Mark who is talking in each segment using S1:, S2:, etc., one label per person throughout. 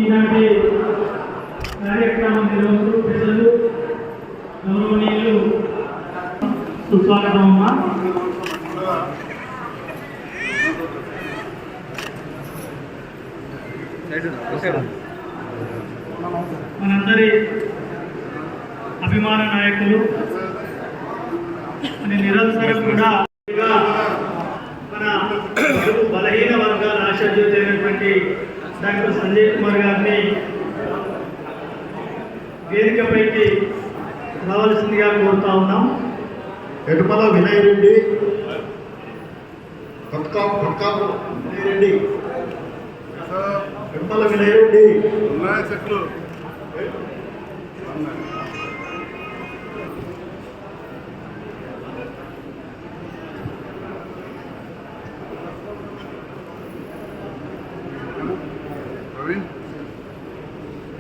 S1: ఈనాటి కార్యక్రమం నిర్వహకులు ప్రజలు గౌరవనీయులు సుస్వాగతం అమ్మా. మనందరి అభిమాన నాయకులు నిరంతరం కూడా మన బలహీన వర్గాల ఆశాజ్యోతి అయినటువంటి డాక్టర్ సంజయ్ కుమార్ గారిని వేదికపైకి రావాల్సిందిగా కోరుతా ఉన్నాం.
S2: ఎటుమల వినయ్ రెడ్డి, వినయరెడ్డి, ఎటుమల వినయ్ రెడ్డి చెట్లు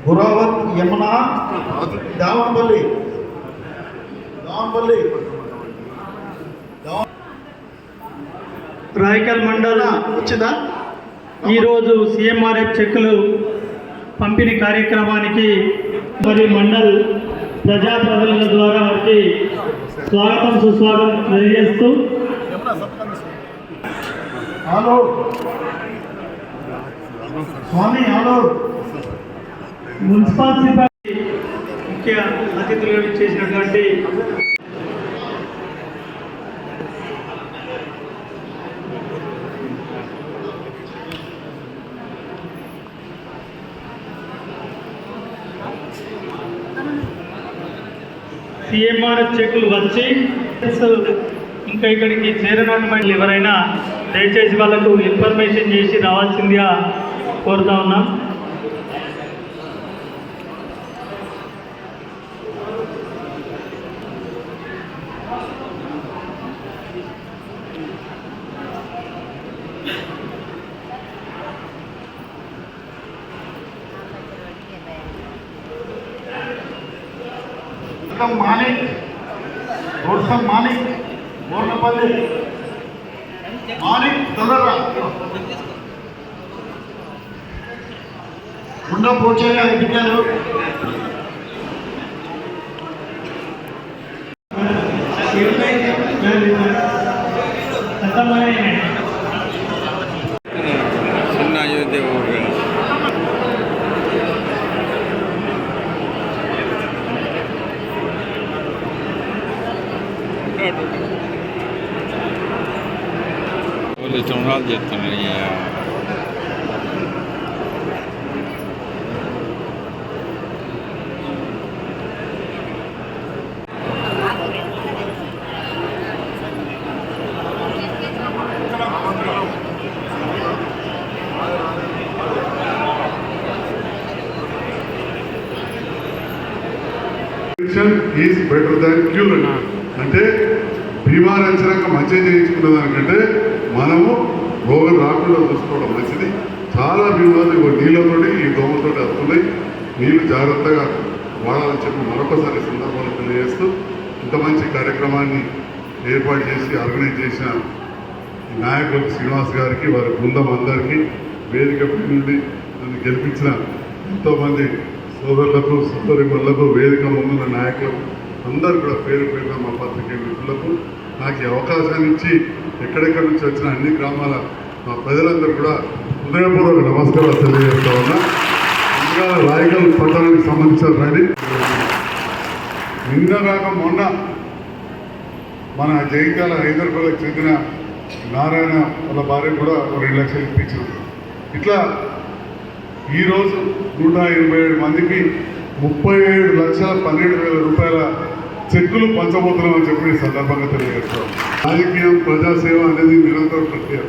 S2: గురావత్ యమున దావనపల్లి
S1: రాయకల్ మండల
S2: వచ్చిందా?
S1: ఈరోజు సిఎంఆర్ఎఫ్ చెక్కులు పంపిణీ కార్యక్రమానికి మరి మండల్ ప్రజాప్రతినిధుల ద్వారా వారికి స్వాగతం సుస్వాగతం తెలియజేస్తూ
S2: స్వామి
S1: మున్సిపల్ సిబ్బంది ముఖ్య అతిథులుగా చేసినటువంటి సిఎంఆర్ఎఫ్ చెక్కులు వచ్చి ఇంకా ఇక్కడికి చేరినటువంటి ఎవరైనా దయచేసి వాళ్ళకు ఇన్ఫర్మేషన్ చేసి రావాల్సిందిగా కోరుతా ఉన్నాం.
S2: మాలిక్, రోడ్సన్ మాలిక్, బోర్నపల్లి మాలిక్, తొందరగా ఉండ పోచేగా బిడ్డలు
S3: Boleh చెప్తున్నాను.
S4: ఈజ్ బెటర్ దాన్ క్యూర్ అంటే బీమా రచనగా మంచిగా చేయించుకున్న దానికంటే మనము రోగం రాకుండా చూసుకోవడం మంచిది. చాలా బీమాలు నీళ్ళతోటి ఈ దోమలతో వస్తున్నాయి. నీళ్ళు జాగ్రత్తగా వాడాలని చెప్పి మరొకసారి సందర్భంలో తెలియజేస్తూ ఇంత మంచి కార్యక్రమాన్ని ఏర్పాటు చేసి ఆర్గనైజ్ చేసిన నాయకులకు శ్రీనివాస్ గారికి వారి బృందం అందరికీ వేదిక నుండి నన్ను గెలిపించిన ఎంతోమంది సోదరులకు సోదరిమణులకు వేదిక ముందున్న నాయకులకు అందరూ కూడా పేరు పేరున మా పత్రికే మిత్రులకు నాకు ఈ అవకాశాన్ని ఇచ్చి ఎక్కడెక్కడి నుంచి వచ్చిన అన్ని గ్రామాల మా ప్రజలందరూ కూడా హృదయపూర్వక నమస్కారాలు తెలియజేస్తా ఉన్నా. ఇంకా రాయగల్ పట్టణానికి సంబంధించిన ర్యాలీ నిన్న కాక మొన్న మన జైత్యాల హైదరాబాద్కి చెందిన నారాయణ వాళ్ళ భార్య కూడా 2 లక్షలు ఇప్పించాం. ఇట్లా ఈరోజు 127 మందికి 37,12,000 రూపాయల చెక్కులు పంచబోతున్నామని చెప్పి ఈ సందర్భంగా తెలియజేస్తాం. రాజకీయం ప్రజాసేవ అనేది నిరంతర ప్రక్రియ.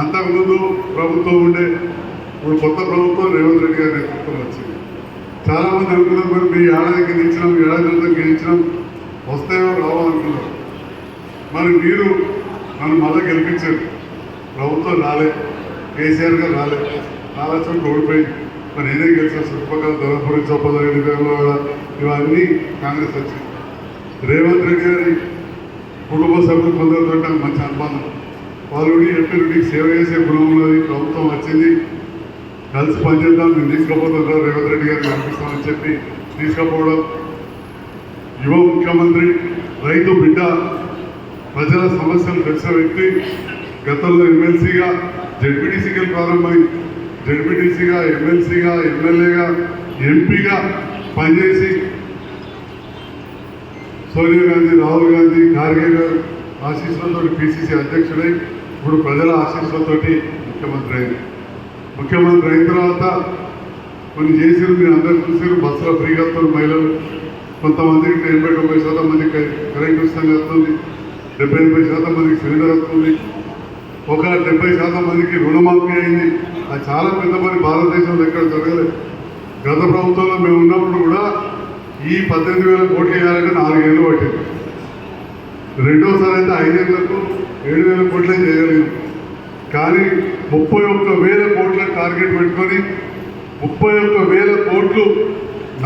S4: అంతకుముందు ప్రభుత్వం ఉండే, ఇప్పుడు కొత్త ప్రభుత్వం రేవంత్ రెడ్డి గారి నేతృత్వం వచ్చింది. చాలామంది అనుకున్నారు మరి మీ ఏడాదికి గెలిచినాం, ఏడాది గెలిచినాం, వస్తాయో రావో అనుకున్నారు. మరి మీరు నన్ను మళ్ళీ గెలిపించారు. ప్రభుత్వం రాలే, కేసీఆర్ గారు రాలే, ఆలోచన ఓడిపోయింది. మరి నేనే గెలిచిన చుట్టుపక్కల ధర్మపురి చొప్పదగిన ఇవన్నీ కాంగ్రెస్ వచ్చింది. రేవంత్ రెడ్డి గారి కుటుంబ సభ్యులు కొందరితో మంచి అనుబంధం. వాళ్ళు ఎంపీ సేవ చేసే గుణం ఉన్నది. ప్రభుత్వం వచ్చింది, కలిసి పనిచేద్దాం, నేను తీసుకుపోతుంటారు రేవంత్ రెడ్డి గారిని కనిపిస్తామని చెప్పి తీసుకుపోవడం. యువ ముఖ్యమంత్రి, రైతు బిడ్డ, ప్రజల సమస్యలు తెలిసిన వ్యక్తి, గతంలో ఎమ్మెల్సీగా జెడ్పీటీసీగా ప్రారంభమై జెడ్పీటీసీగా, ఎమ్మెల్సీగా, ఎమ్మెల్యేగా, ఎంపీగా పనిచేసి సోనియా గాంధీ, రాహుల్ గాంధీ, ఖార్గే గారు ఆశీస్సులతో పిసిసి అధ్యక్షుడై ఇప్పుడు ప్రజల ఆశీస్సులతో ముఖ్యమంత్రి అయింది. ముఖ్యమంత్రి అయిన తర్వాత కొన్ని చేసిరు, మీరు అందరూ చూసారు. బస్సులో ఫ్రీగా వస్తున్న మహిళలు, కొంతమందికి 80-90% మందికి కరెంట్ ఉచితంగా వస్తుంది, 70-80% మందికి సిలిండర్ వస్తుంది, ఒక 70% మందికి రుణమాఫీ అయింది. అది చాలా పెద్ద పని, భారతదేశంలో ఎక్కడ జరగలేదు. గత ప్రభుత్వంలో మేము ఉన్నప్పుడు కూడా ఈ 18,000 కోట్లు వేయాలంటే 4 ఏళ్ళు పట్టింది. రెండోసారి అయితే 5 ఏళ్లకు 7,000 కోట్లే చేయగలిగాం. కానీ 31,000 కోట్ల టార్గెట్ పెట్టుకొని 31,000 కోట్లు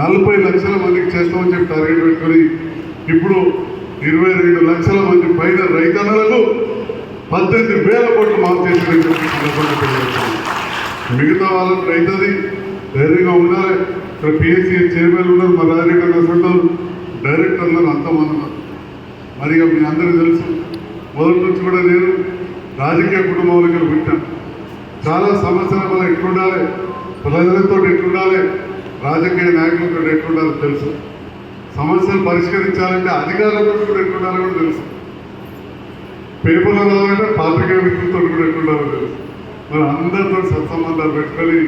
S4: 40 లక్షల మందికి చేస్తామని చెప్పి టార్గెట్ పెట్టుకొని ఇప్పుడు 22 లక్షల మంది పైన రైతన్నలకు 18,000 కోట్లు మాఫ్ చేసి మిగతా వాళ్ళకి రైతుది ధైర్యంగా ఉండాలి. ఇక్కడ పిఎస్సీ చైర్మన్ ఉన్నారు, మా డైరెక్టర్ డైరెక్టర్లు అంతమంది ఉన్నారు. మరి మీ అందరికీ తెలుసు, మొదటి నుంచి కూడా నేను రాజకీయ కుటుంబంలోకి పుట్టాను. చాలా సమస్యల వల్ల ఎట్లుండాలి, ప్రజలతో ఎట్లుండాలి, రాజకీయ నాయకులతో ఎట్లుండాలో తెలుసు. సమస్యలు పరిష్కరించాలంటే అధికారులతో కూడా ఎట్లుండాలో కూడా తెలుసు. పేపర్లో రావాలంటే పాత్రికేయ మిత్రులతో కూడా ఎట్లుండాలో తెలుసు. మరి అందరితో సత్సంబంధాలు పెట్టుకొని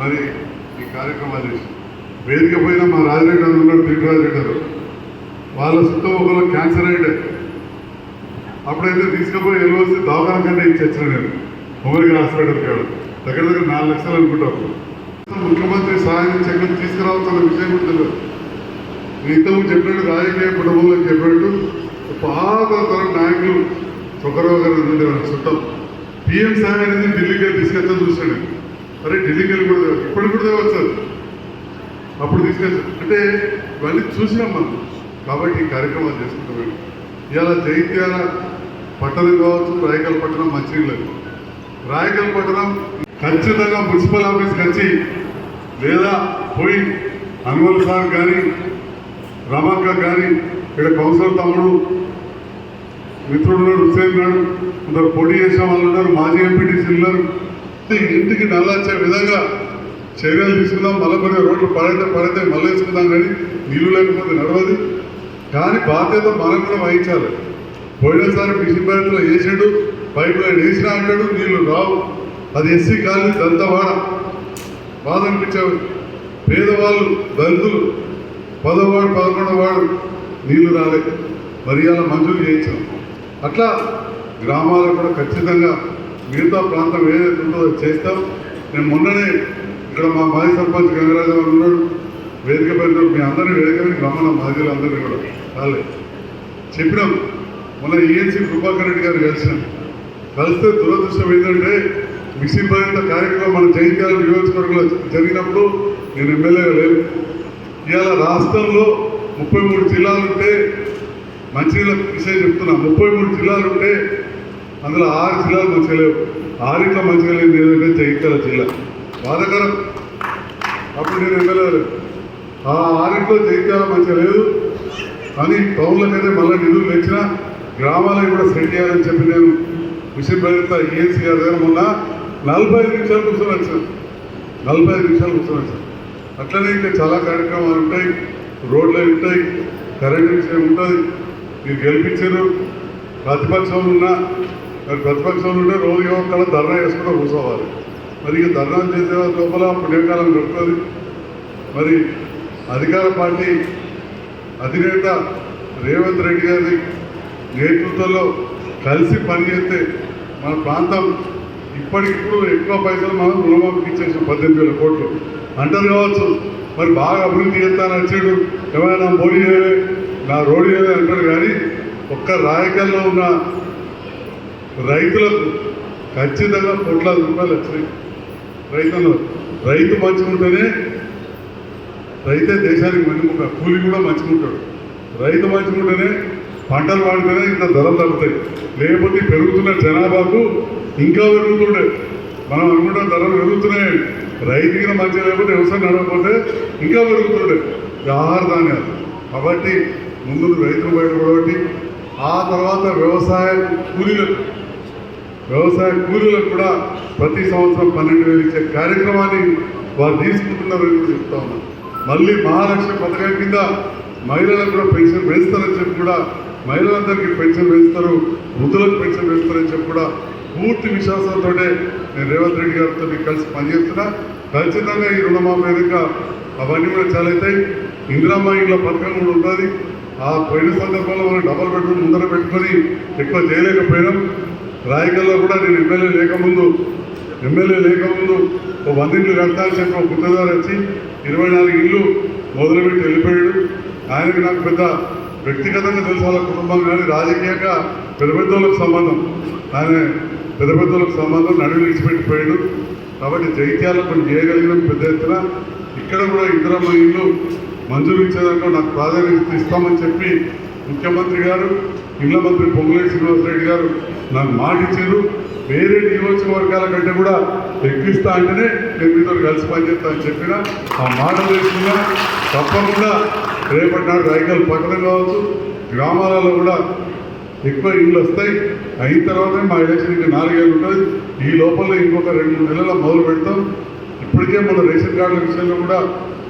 S4: మరి ఈ కార్యక్రమాలు చేసి వేదిక పైన మా రాజరెడ్డి గారు ఉన్నారు, తిరుపతి గారు. వాళ్ళ చుట్టూ క్యాన్సర్ అయ్యాడు. అప్పుడైతే తీసుకుపోయి వెళ్ళవలసి దవాఖాన కంటే ఇచ్చిన నేను ఉమ్మడికి హాస్పిటల్ కాదు దగ్గర 4 లక్షలు అనుకుంటాను. ముఖ్యమంత్రి సహాయం చెక్కులు తీసుకురావాల్సిన విషయం కూడా తెలియదు. ఇంతకుముందు చెప్పినట్టు రాజకీయ కుటుంబంలో చెప్పినట్టు పాత తరం నాయకులు చొక్కరావు గారు ఉండేవారు చుట్టం. పిఎం సాయం అనేది ఢిల్లీకి వెళ్ళి తీసుకెళ్తా చూసాడు. అరే ఢిల్లీకి వెళ్ళి కూడా ఇప్పటికి కూడా వచ్చారు, అప్పుడు తీసుకెళ్తారు. అంటే ఇవన్నీ చూసినాం మనం. కాబట్టి ఈ కార్యక్రమాలు చేసుకుంటాం. ఇవాళ జైత్యాల పట్టణం కావచ్చు, రాయకల్ పట్టణం మంచినీళ్ళు. రాయకల్ పట్టణం ఖచ్చితంగా మున్సిపల్ ఆఫీస్కి వచ్చి లేదా పోయి అనుమల్ సార్ కానీ రమక్క కానీ ఇక్కడ కౌన్సిలర్ తమ్ముడు మిత్రుడు ఉన్నాడు, హుసేన్ ఉన్నాడు, కొందరు పోటీ చేసిన వాళ్ళు ఉన్నారు, మాజీ ఎంపీటీసీ ఉన్నారు. ఇంటికి నల్లొచ్చే విధంగా చర్యలు తీసుకుందాం. మళ్ళీ కొన్ని రోడ్లు పడితే మళ్ళీ వేసుకుందాం. కానీ నీళ్ళు లేకపోతే నడవదు. కానీ బాధ్యత మనం కూడా వహించాలి. పోయినసారి మిషన్ బ్యాంకులో వేసాడు, పైప్ లైన్ వేసినా అంటాడు, నీళ్లు రావు. అది ఎస్సీ కాలనీ దంతవాడ. బాధ అనిపించారు. పేదవాళ్ళు, దళితులు 10వ వార్డు 11వ వార్డు నీళ్లు రాలేదు. మరి అలా మంజూరు చేయించాం. అట్లా గ్రామాలకు కూడా ఖచ్చితంగా మిగతా ప్రాంతం ఏదైతే ఉంటుందో చేస్తాం. నేను మొన్ననే ఇక్కడ మా మాజీ సర్పంచ్ గంగరాజు గారు ఉన్నాడు, వేదిక పైన మీ అందరినీ వేదిక గమనం మాజీలు అందరినీ కూడా రాలే చెప్పినాం. మొన్న ఈఎన్సీ కృపాకర్ రెడ్డి గారు కలిస్తే దురదృష్టం ఏంటంటే మిషన్ భరిత కార్యక్రమం మన జైత్యాల నియోజకవర్గంలో జరిగినప్పుడు నేను ఎమ్మెల్యేగా లేను. ఇవాళ రాష్ట్రంలో 33 జిల్లాలుంటే మంచినీళ్ళ విషయం చెప్తున్నా. 33 జిల్లాలుంటే అందులో 6 జిల్లాలు మంచిగా లేవు. 6 మంచిగా లేదు ఏదంటే జైత్యాల జిల్లా. బాధాకరం. అప్పుడు నేను ఎమ్మెల్యే లేదు. ఆ 6 జైత్యాల మంచిగా లేదు అని టౌన్లకైతే మళ్ళీ నిధులు తెచ్చినా గ్రామాలకు కూడా సెట్ చేయాలని చెప్పి నేను మిషన్ భరిత ఈఎన్సీ గారి దగ్గర మొన్న 45 నిమిషాలు కూర్చొని వచ్చాను. 45 నిమిషాలు కూర్చొని వచ్చాను. అట్లనే ఇంకా చాలా కార్యక్రమాలు ఉంటాయి, రోడ్లు ఉంటాయి, కరెంట్ విషయం ఉంటుంది. మీరు గెలిపించారు. ప్రతిపక్షంలో ఉన్న మరి ప్రతిపక్షంలో ఉంటే రోజు యువకాల ధర్నా చేసుకుంటూ కూర్చోవాలి. మరి ఇక ధర్నా చేసే లోపల పుణ్యకాలం గడుపుతుంది. మరి అధికార పార్టీ అధినేత రేవంత్ రెడ్డి గారి నేతృత్వంలో కలిసి పనిచేస్తే మన ప్రాంతం ఇప్పటికిప్పుడు ఎక్కువ పైసలు మనం రుణమాఫీకి ఇచ్చేసాం 18,000 కోట్లు అంటారు కావచ్చు. మరి బాగా అభివృద్ధి చేస్తానని వచ్చాడు, ఏమైనా మోడీ నా రోడ్డు అంటారు. కానీ ఒక్క రాయకల్లో ఉన్న రైతులకు ఖచ్చితంగా కోట్లాది రూపాయలు వచ్చినాయి. రైతు మంచిగా ఉంటేనే రైతే దేశానికి మంచిగా, కూలి కూడా మంచిగా ఉంటాడు. రైతు మంచిగా ఉంటేనే పంటలు పండితేనే ఇంత ధరలు తగ్గుతాయి. లేకపోతే పెరుగుతున్న జనాభాకు ఇంకా పెరుగుతుండే. మనం అనుకుంటాం ధరలు పెరుగుతున్నాయి, రైతుకి మంచిగా లేకపోతే వ్యవసాయం నడవకపోతే ఇంకా పెరుగుతుండే ఆహార ధాన్యాలు. కాబట్టి ముందు రైతులు బయటపడబట్టి ఆ తర్వాత వ్యవసాయ కూలీలకు కూడా ప్రతి సంవత్సరం 12,000 ఇచ్చే కార్యక్రమాన్ని వారు తీసుకుంటున్నారని కూడా చెప్తా ఉన్నాం. మళ్ళీ మహాలక్ష్మి పథకం కింద మహిళలకు కూడా పెన్షన్ వేస్తారని చెప్పి కూడా మహిళలందరికీ పెన్షన్ వేస్తారు, వృద్ధులకు పెన్షన్ వేస్తారని చెప్పి కూడా పూర్తి విశ్వాసంతో నేను రేవంత్ రెడ్డి గారితో కలిసి పనిచేస్తున్నా. ఖచ్చితంగా ఈ రుణమాఫీ వేదిక అవన్నీ కూడా చాలా అవుతాయి. ఇందిరమ్మ ఇంట్లో పథకం కూడా ఉంటుంది. ఆ పోయిన సందర్భంలో మనం డబల్ బెడ్రూమ్ ముందర పెట్టుకొని ఎక్కువ చేయలేకపోయినాం. రాయకల్లో కూడా నేను ఎమ్మెల్యే లేకముందు ఓ 100 ఇళ్ళు కడతానని చెప్పి ఒక గుత్తదారు వచ్చి 24 ఇళ్ళు మొదలుపెట్టి వెళ్ళిపోయాడు. ఆయనకి నాకు పెద్ద వ్యక్తిగతంగా తెలుసు వాళ్ళ కుటుంబం, కానీ రాజకీయంగా పెద్దలకు సంబంధం, ఆయన పెద్దలకు సంబంధం నడువు విడిచిపెట్టిపోయాడు. కాబట్టి జైత్యాలు కొన్ని చేయగలిగినాం పెద్ద ఎత్తున. ఇక్కడ కూడా ఇందిరమ్మ ఇల్లు మంజూరు ఇచ్చేదాంట్లో నాకు ప్రాధాన్యత ఇస్తామని చెప్పి ముఖ్యమంత్రి గారు, ఇళ్ల మంత్రి పొంగులేటి శ్రీనివాసరెడ్డి గారు నాకు మాట ఇచ్చారు. వేరే నియోజకవర్గాల కంటే కూడా ఎక్కిస్తా అంటేనే నేను మీతో కలిసి పనిచేస్తా అని చెప్పిన ఆ మాట వేసుకున్నా. తప్పకుండా రేపటి నాడు రైతులు పక్కన కావచ్చు, గ్రామాలలో కూడా ఎక్కువ ఇళ్ళు వస్తాయి. అయిన తర్వాతే మా ఎలక్షన్ ఇంకా 4 ఏళ్ళు ఉంటుంది. ఈ లోపల ఇంకొక 2-3 నెలల మొదలు పెడతాం. ఇప్పటికే మన రేషన్ కార్డుల విషయంలో కూడా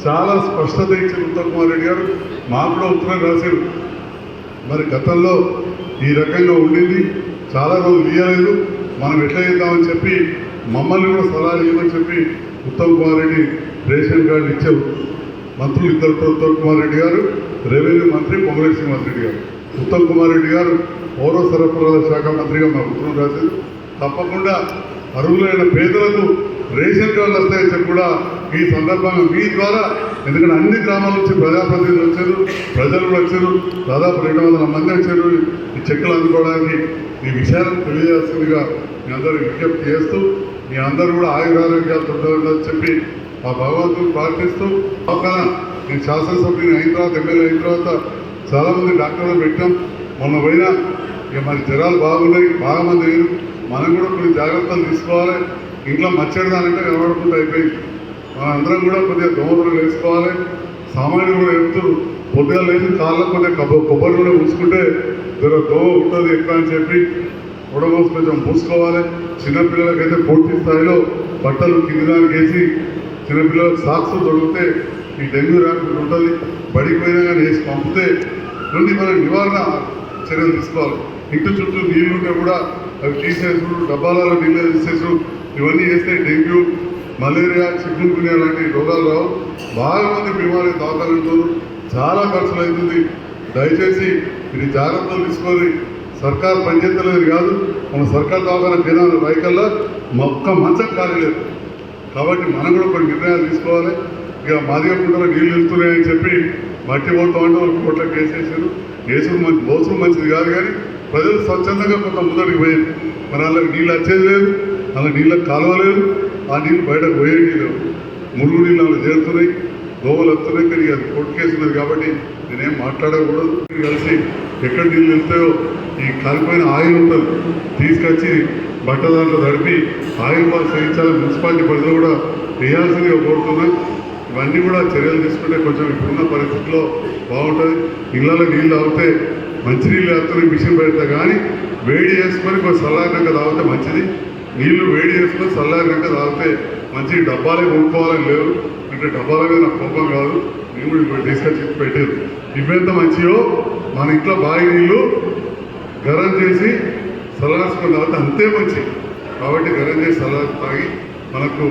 S4: చాలా స్పష్టత ఇచ్చిన ఉత్తమ్ కుమార్ రెడ్డి గారు మాకు కూడా ఉత్తరం రాశారు. మరి గతంలో ఈ రకంగా ఉండింది, చాలా రోజులు ఇవ్వలేదు, మనం ఎట్లా చేద్దామని చెప్పి మమ్మల్ని కూడా సలహాలు ఇవ్వమని చెప్పి ఉత్తమ్ కుమార్ రెడ్డి రేషన్ కార్డు ఇచ్చారు. మంత్రులు ఇద్దరు, ఉత్తమ్ కుమార్ రెడ్డి గారు, రెవెన్యూ మంత్రి పొంగులేటి శ్రీనివాసరెడ్డి గారు. ఉత్తమ్ కుమార్ రెడ్డి గారు పౌర సరఫరాల శాఖ మంత్రిగా మా ఉత్తరం రాశారు. తప్పకుండా అర్హులైన పేదలకు రేషన్ కార్డులు వస్తాయని చెప్పి కూడా ఈ సందర్భంగా మీ ద్వారా, ఎందుకంటే అన్ని గ్రామాల నుంచి ప్రజాప్రతినిధులు వచ్చారు, ప్రజలు కూడా వచ్చారు, దాదాపు 200 మంది వచ్చారు ఈ చెక్కులు అందుకోవడానికి. ఈ విషయాలను తెలియజేస్తుందిగా మీ అందరూ విజ్ఞప్తి చేస్తూ, మీ అందరూ కూడా ఆయురారోగ్యాలతో ఉండాలని చెప్పి ఆ భగవంతుని ప్రార్థిస్తూ, పక్కన నేను శాసనసభ్యుని అయిన తర్వాత, ఎమ్మెల్యే అయిన తర్వాత చాలామంది డాక్టర్లు పెట్టాం. మొన్న పోయినా ఇక మరి జ్వరాలు బాగున్నాయి, బాగా మంది లేరు, మనం కూడా కొన్ని జాగ్రత్తలు తీసుకోవాలి. ఇంట్లో మచ్చడిదానంటే కనబడకుండా అయిపోయింది. మనందరం కూడా కొద్దిగా దోమలు వేసుకోవాలి. సామాన్యులు కూడా చెప్తారు పొద్దుగా లేదు కాళ్ళకు కొద్దిగా కొబ్బరి కూడా పూసుకుంటే దోమ ఉంటుంది ఎక్కువ అని చెప్పి ఉడమోసు కొంచెం పూసుకోవాలి. చిన్నపిల్లలకైతే పూర్తి స్థాయిలో బట్టలు కిందదానికి వేసి చిన్నపిల్లలకు సాక్స్ దొరికితే ఈ డెంగ్యూ రాకుండా ఉంటుంది. బడికి పోయినా కానీ వేసి పంపితే కొన్ని మనం నివారణ చర్యలు తీసుకోవాలి. ఇంటి చుట్టూ నీళ్లుంటే కూడా అవి తీసేసుడు, డబ్బాలలో నీళ్ళు తీసేసుడు, ఇవన్నీ చేస్తే డెంగ్యూ, మలేరియా, చికెన్ గున్యా లాంటి రోగాలు రావు. బాగా మంది బీమారీ దవాఖానలు చాలా ఖర్చులు అవుతుంది. దయచేసి ఇది జాగ్రత్తలు తీసుకొని సర్కారు పనిచేస్తలేదు కాదు, మన సర్కారు దవాఖాన కేంద్రాల రైకల్లా మొక్క మంచం కాలేదు. కాబట్టి మనం కూడా కొన్ని నిర్ణయాలు తీసుకోవాలి. ఇక మాదిగకుంటలో నీళ్ళు వెళ్తున్నాయని చెప్పి మట్టి పోతామంటే వాళ్ళు కోట్లకు వేసేసారు. మోసం మంచిది కాదు, కానీ ప్రజలు స్వచ్ఛందంగా కొంత ముందడికి పోయింది. మరి వాళ్ళకి నీళ్ళు వచ్చేది లేదు, అలా నీళ్ళకి కాలువలేదు, ఆ నీళ్ళు బయటకు పోయేది లేవు. మురుగు నీళ్ళు అలా చేరుతున్నాయి, దోమలు వస్తున్నాయి. కానీ అది కోర్టు కేసు ఉన్నది కాబట్టి నేనేం మాట్లాడకూడదు. కలిసి ఎక్కడ నీళ్ళు వెళ్తాయో ఈ కాలిపోయిన ఆయిల్ ఉంటుంది, తీసుకొచ్చి బట్ట దాంట్లో తడిపి ఆయిల్ బాగా చేయించాలి. మున్సిపాలిటీ పరిధిలో కూడా వేయాల్సిందిగా కోరుతున్నాం. ఇవన్నీ కూడా చర్యలు తీసుకుంటే కొంచెం ఇప్పుడున్న పరిస్థితుల్లో బాగుంటుంది. ఇళ్ళలో నీళ్ళు తాగితే మంచినీళ్ళు తాగుతాయి మిషన్ పెడతా, కానీ వేడి చేసుకొని కొంచెం చల్లారినాక తాగితే మంచిది. నీళ్లు వేడి చేసుకొని చల్లారినాక తాగితే మంచి. డబ్బాలే కొనుక్కోవాలని లేవు, అంటే డబ్బాల మీద నాకు కోపం కాదు, నేను కూడా తీసుకొచ్చి పెట్టారు. ఇవెంత మంచియో మన ఇంట్లో బావి నీళ్ళు గరం చేసి సలాడ్స్కొని తాగితే అంతే మంచి. కాబట్టి గరం చేసి సలాడ్ తాగి మనకు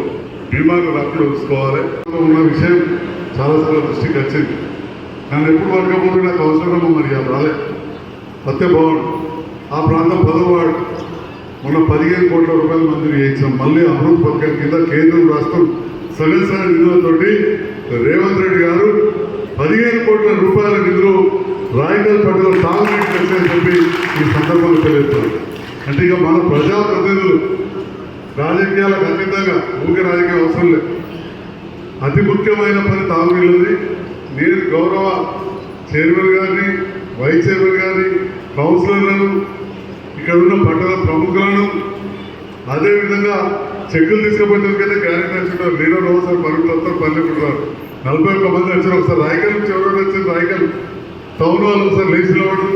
S4: బీమాకు రాకుండా చూసుకోవాలి. ఉన్న విషయం చాలాసార్లు దృష్టికి వచ్చింది. నన్ను ఎప్పుడు వర్గపోతే నాకు అవసరం మరి అది రాలేదు. సత్య భవన్ ఆ ప్రాంతం 10వ వార్డు మొన్న 15 కోట్ల రూపాయలు మంజూరు చేయించాం. మళ్ళీ అమృత్ పథకం కింద కేంద్రం రాష్ట్రం సగం నిధులతోటి రేవంత్ రెడ్డి గారు 15 కోట్ల రూపాయల నిధులు రాయకల్ పట్టులో తాగునీటి వచ్చాయని చెప్పి ఈ సందర్భంగా తెలియజేస్తారు. అంటే ఇక మన ప్రజాప్రతినిధులు రాజకీయాలకు అతీతంగా ఊరికే రాజకీయం అవసరం లేదు. అతి ముఖ్యమైన పని తాగునీళ్ళది. నేను గౌరవ చైర్మన్ గారిని, వైస్ చైర్మన్ గారిని, కౌన్సిలర్లను, ఇక్కడ ఉన్న పట్టణ ప్రముఖులను, అదేవిధంగా చెక్కులు తీసుకుపోయేందుకైతే క్యారెక్టర్ వచ్చినారు. లీడర్ ఒకసారి పరుగులు వస్తారు, పల్లెకుంటారు. 41 మంది వచ్చారు. ఒకసారి రాయకల్ నుంచి ఎవరైనా వచ్చారు, రాయకల్ టౌన్ వాళ్ళు ఒకసారి లేచి నిలబడు.